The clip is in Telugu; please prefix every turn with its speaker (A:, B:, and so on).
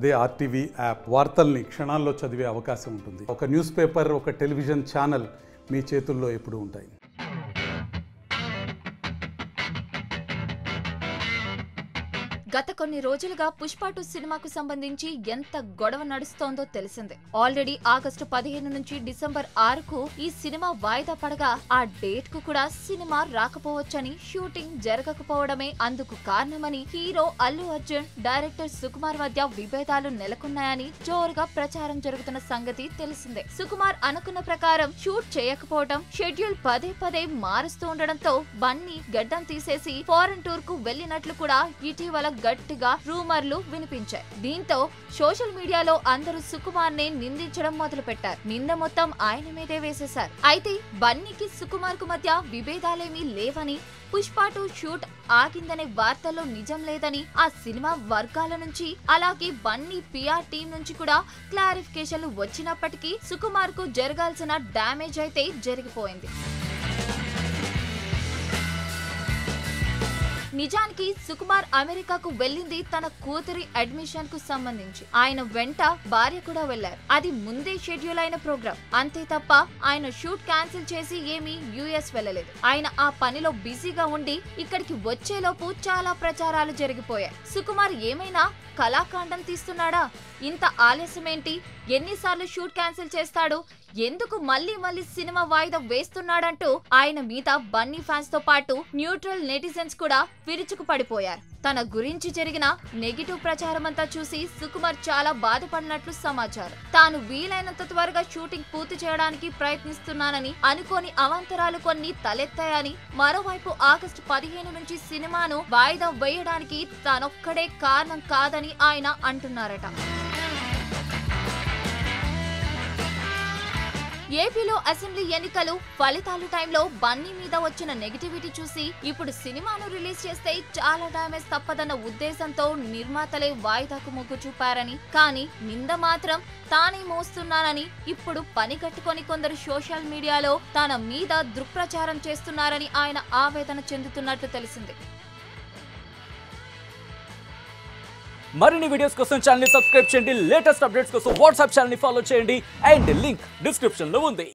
A: అదే ఆర్టీవీ యాప్ వార్తల్ని క్షణాల్లో చదివే అవకాశం ఉంటుంది. ఒక న్యూస్ పేపర్, ఒక టెలివిజన్ ఛానల్ మీ చేతుల్లో ఎప్పుడూ ఉంటాయి.
B: గత కొన్ని రోజులుగా పుష్ప 2 సినిమాకు సంబంధించి ఎంత గొడవ నడుస్తోందో తెలిసిందే. ఆల్రెడీ ఆగస్టు 15 నుంచి డిసెంబర్ 6కు ఈ సినిమా వాయిదా పడగా ఆ డేట్ కు కూడా సినిమా రాకపోవచ్చని, షూటింగ్ జరగకపోవడమే అందుకు కారణమని హీరో అల్లు అర్జున్, డైరెక్టర్ సుకుమార్ మధ్య విభేదాలు నెలకొన్నాయని జోరుగా ప్రచారం జరుగుతున్న సంగతి తెలిసిందే. సుకుమార్ అనుకున్న ప్రకారం షూట్ చేయకపోవడం, షెడ్యూల్ పదే పదే మారుస్తూ ఉండడంతో బన్నీ గడ్డం తీసేసి ఫారెన్ టూర్ కు వెళ్లినట్లు కూడా ఇటీవల గట్టిగా రూమర్లు వినిపించాయి. దీంతో సోషల్ మీడియాలో అందరూ సుకుమార్ ని నిందించడం మొదలు పెట్టారు. నింద మొత్తం ఆయన మీదే వేసేశారు. అయితే బన్నీకి సుకుమార్ కు మధ్య విభేదాలేమీ లేవని, పుష్ప 2 షూట్ ఆగిందనే వార్తల్లో నిజం లేదని ఆ సినిమా వర్గాల నుంచి, అలాగే బన్నీ పిఆర్ టీం నుంచి కూడా క్లారిఫికేషన్లు వచ్చినప్పటికీ సుకుమార్ కు జరగాల్సిన డ్యామేజ్ అయితే జరిగిపోయింది. నిజానికి సుకుమార్ అమెరికాకు వెళ్లింది తన కూతురి అడ్మిషన్ కు సంబంధించి. ఆయన వెంట భార్య కూడా వెళ్లారు. అది ముందే షెడ్యూల్ అయిన ప్రోగ్రామ్. అంతే తప్ప ఆయన షూట్ క్యాన్సిల్ చేసి ఏమీ యుఎస్ వెళ్లలేదు. ఆయన ఆ పనిలో బిజీగా ఉండి ఇక్కడికి వచ్చేలోపు చాలా ప్రచారాలు జరిగిపోయాయి. సుకుమార్ ఏమైనా కళాఖండం తీస్తున్నాడా? ఇంత ఆలస్యమేంటి? ఎన్నిసార్లు షూట్ క్యాన్సిల్ చేస్తాడు? ఎందుకు మళ్ళీ సినిమా వాయిదా వేస్తున్నాడంటూ ఆయన మీద బన్నీ ఫ్యాన్స్ తో పాటు న్యూట్రల్ నెటిజన్స్ కూడా విరుచుకు పడిపోయారు. తన గురించి జరిగిన నెగిటివ్ ప్రచారం అంతా చూసి సుకుమార్ చాలా బాధపడినట్లు సమాచారం. తాను వీలైనంత త్వరగా షూటింగ్ పూర్తి చేయడానికి ప్రయత్నిస్తున్నానని, అనుకోని అవాంతరాలు కొన్ని తలెత్తాయని, మరోవైపు ఆగస్టు 15 నుంచి సినిమాను వాయిదా వేయడానికి తానొక్కడే కారణం కాదని ఆయన అంటున్నారట. ఏపీలో అసెంబ్లీ ఎన్నికలు ఫలితాలు టైంలో బన్నీ మీద వచ్చిన నెగిటివిటీ చూసి ఇప్పుడు సినిమాను రిలీజ్ చేస్తే చాలా డ్యామేజ్ తప్పదన్న ఉద్దేశంతో నిర్మాతలే వాయిదాకు మొగ్గు చూపారని, కానీ నింద మాత్రం తానే మోస్తున్నానని ఇప్పుడు పని కట్టుకొని కొందరు సోషల్ మీడియాలో తన మీద దుష్ప్రచారం చేస్తున్నారని ఆయన ఆవేదన చెందుతున్నట్లు తెలిసింది.
C: మరిన్ని వీడియోస్ కోసం ఛానల్ ని సబ్స్క్రైబ్ చేయండి. లేటెస్ట్ అప్డేట్స్ కోసం వాట్సాప్ ఛానల్ ని ఫాలో చేయండి. అండ్ లింక్ డిస్క్రిప్షన్ లో ఉంది.